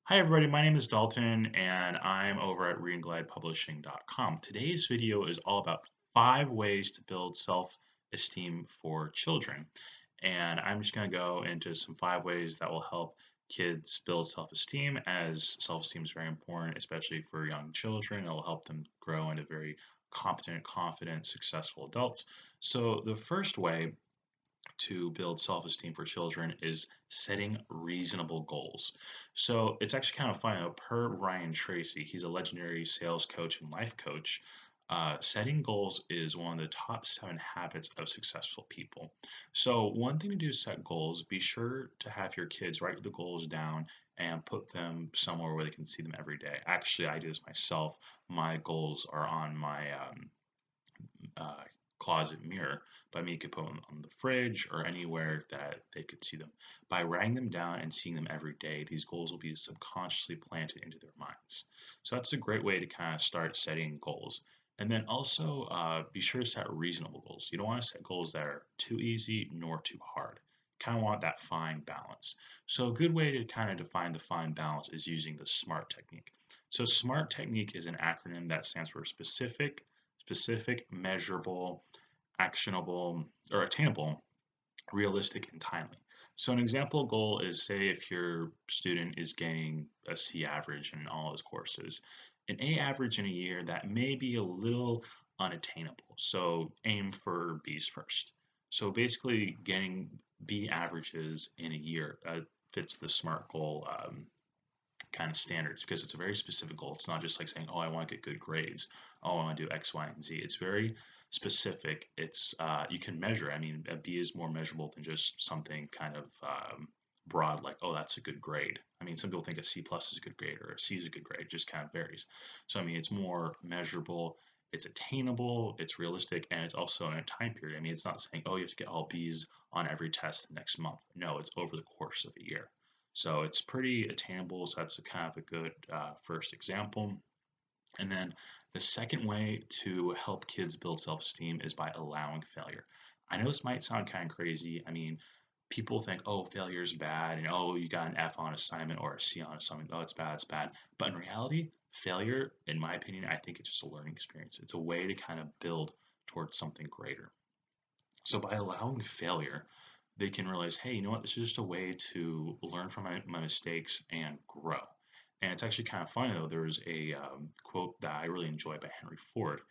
Hi everybody, my name is Dalton and I'm over at readandglidepublishing.com. Today's video is all about 5 ways to build self-esteem for children. And I'm just going to go into some 5 ways that will help kids build self-esteem, as self-esteem is very important, especially for young children. It will help them grow into very competent, confident, successful adults. So the first way to build self-esteem for children is setting reasonable goals. So it's actually kind of funny though, per Ryan Tracy, he's a legendary sales coach and life coach. Setting goals is one of the top 7 habits of successful people. So one thing to do is set goals. Be sure to have your kids write the goals down and put them somewhere where they can see them every day. Actually, I do this myself. My goals are on my uh, closet mirror. But I mean, you could put them on the fridge or anywhere that they could see them. By writing them down and seeing them every day, these goals will be subconsciously planted into their minds. So that's a great way to kind of start setting goals. And then also be sure to set reasonable goals. You don't want to set goals that are too easy nor too hard. Kind of want that fine balance. So a good way to kind of define the fine balance is using the SMART technique. So SMART technique is an acronym that stands for specific, measurable, actionable, or attainable, realistic, and timely. So an example goal is, say if your student is getting a C average in all his courses, an A average in a year that may be a little unattainable. So aim for B's first. So basically getting B averages in a year fits the SMART goal kind of standards, because it's a very specific goal. It's not just like saying, oh, I want to get good grades. Oh, I want to do X, Y, and Z. It's very specific. It's you can measure. I mean, a B is more measurable than just something kind of broad, like, oh, that's a good grade. I mean, some people think a C plus is a good grade or a C is a good grade. It just kind of varies. So I mean, it's more measurable. It's attainable, it's realistic, and it's also in a time period. I mean, it's not saying, oh, you have to get all B's on every test the next month. No, it's over the course of a year. So it's pretty attainable. So that's a kind of a good first example. And then the second way to help kids build self-esteem is by allowing failure. I know this might sound kind of crazy. I mean, people think, oh, failure is bad, and oh, you got an F on assignment or a C on assignment. Oh, it's bad, it's bad. But in reality, failure, in my opinion, I think it's just a learning experience. It's a way to kind of build towards something greater. So by allowing failure, they can realize, hey, you know what, this is just a way to learn from my mistakes and grow. And it's actually kind of funny though, there's a quote that I really enjoy by Henry Ford.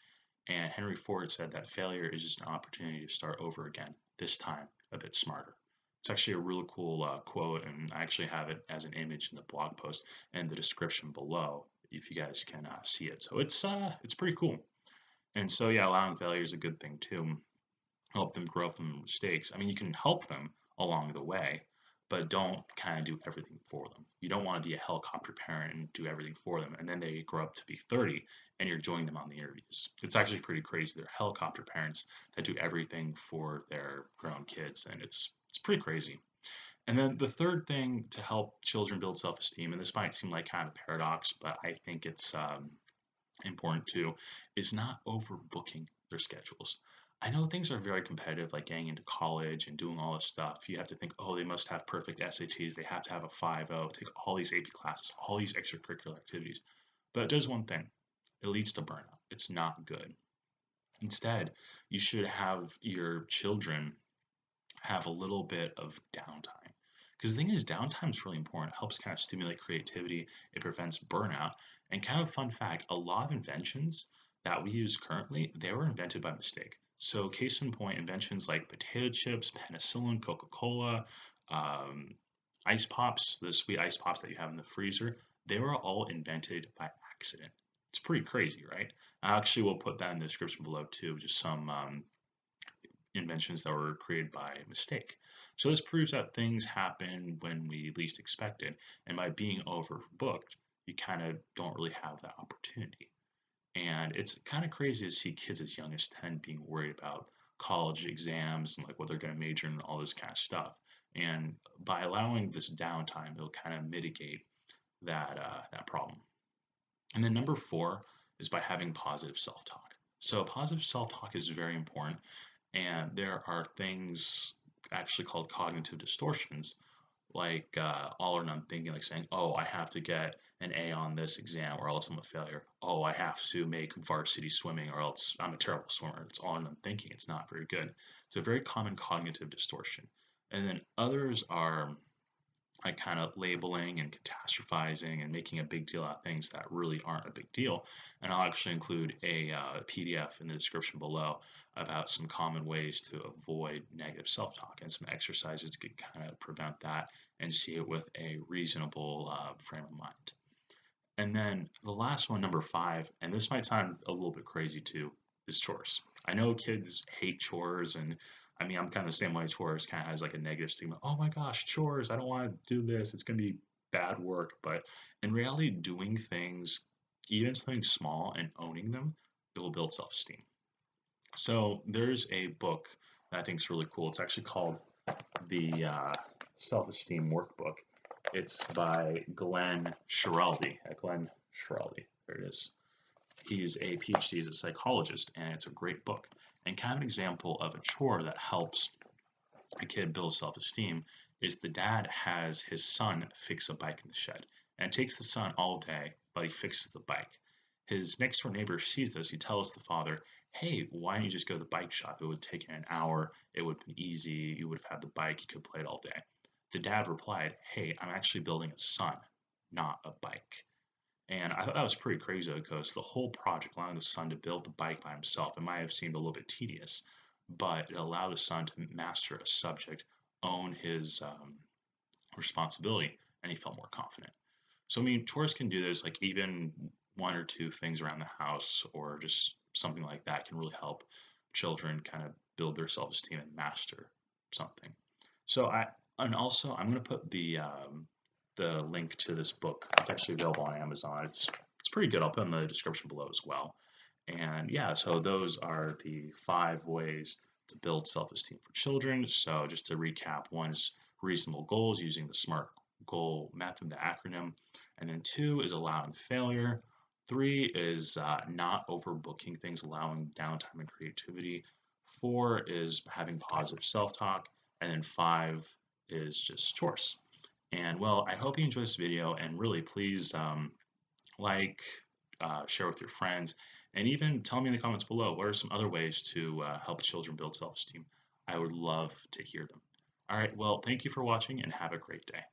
And Henry Ford said that failure is just an opportunity to start over again, this time a bit smarter. It's actually a really cool quote, and I actually have it as an image in the blog post and the description below if you guys can see it. So it's pretty cool. And so yeah, allowing failure is a good thing too, help them grow from mistakes. I mean, you can help them along the way, but don't kind of do everything for them. You don't want to be a helicopter parent and do everything for them, and then they grow up to be 30 and you're joining them on the interviews. It's actually pretty crazy. They're helicopter parents that do everything for their grown kids, and it's pretty crazy. And then the third thing to help children build self-esteem, and this might seem like kind of a paradox, but I think it's important too, is not overbooking their schedules. I know things are very competitive, like getting into college and doing all this stuff. You have to think, oh, they must have perfect SATs. They have to have a 5.0, take all these AP classes, all these extracurricular activities. But it does one thing, it leads to burnout. It's not good. Instead, you should have your children have a little bit of downtime. Because the thing is, downtime is really important. It helps kind of stimulate creativity, it prevents burnout. And kind of fun fact, a lot of inventions that we use currently, they were invented by mistake. So case in point, inventions like potato chips, penicillin, Coca-Cola, um, ice pops, the sweet ice pops that you have in the freezer, they were all invented by accident. It's pretty crazy, right? I actually will put that in the description below too, just some inventions that were created by mistake. So this proves that things happen when we least expect it, and by being overbooked, you kind of don't really have that opportunity. And it's kind of crazy to see kids as young as 10 being worried about college exams and like what they're going to major in and all this kind of stuff. And by allowing this downtime, it'll kind of mitigate that problem. And then number 4 is by having positive self-talk. So positive self-talk is very important, and there are things actually called cognitive distortions like all or none thinking, like saying, "Oh, I have to get an A on this exam, or else I'm a failure. Oh, I have to make varsity swimming, or else I'm a terrible swimmer." It's all or none thinking. It's not very good. It's a very common cognitive distortion. And then others are like kind of labeling and catastrophizing and making a big deal out of things that really aren't a big deal. And I'll actually include a PDF in the description below about some common ways to avoid negative self-talk and some exercises to kind of prevent that and see it with a reasonable frame of mind. And then the last one, number 5, and this might sound a little bit crazy too, is chores. I know kids hate chores, and I mean, I'm kind of the same way. Chores kind of has like a negative stigma. Oh my gosh, chores! I don't want to do this. It's going to be bad work. But in reality, doing things, even something small, and owning them, it will build self-esteem. So there's a book that I think is really cool. It's actually called the Self-Esteem Workbook. It's by Glenn Schiraldi. There it is. He's a PhD as a psychologist, and it's a great book. And kind of an example of a chore that helps a kid build self-esteem is the dad has his son fix a bike in the shed. And it takes the son all day, but he fixes the bike. His next door neighbor sees this. He tells the father, "Hey, why don't you just go to the bike shop? It would take an hour. It would be easy. You would have had the bike. You could play it all day." The dad replied, "Hey, I'm actually building a son, not a bike." And I thought that was pretty crazy because the whole project, allowing the son to build the bike by himself, it might have seemed a little bit tedious, but it allowed the son to master a subject, own his responsibility, and he felt more confident. So, I mean, chores can do this, like even one or two things around the house or just something like that can really help children kind of build their self-esteem and master something. So and also I'm going to put the link to this book. It's actually available on Amazon. It's pretty good. I'll put in the description below as well. And yeah, so those are the 5 ways to build self-esteem for children. So just to recap, one is reasonable goals using the SMART goal method, the acronym. And then 2 is allowing failure. 3 is not overbooking things, allowing downtime and creativity. 4 is having positive self-talk. And then 5 is just chores. And well, I hope you enjoyed this video, and really please like, share with your friends, and even tell me in the comments below what are some other ways to help children build self-esteem. I would love to hear them. All right, well, thank you for watching and have a great day.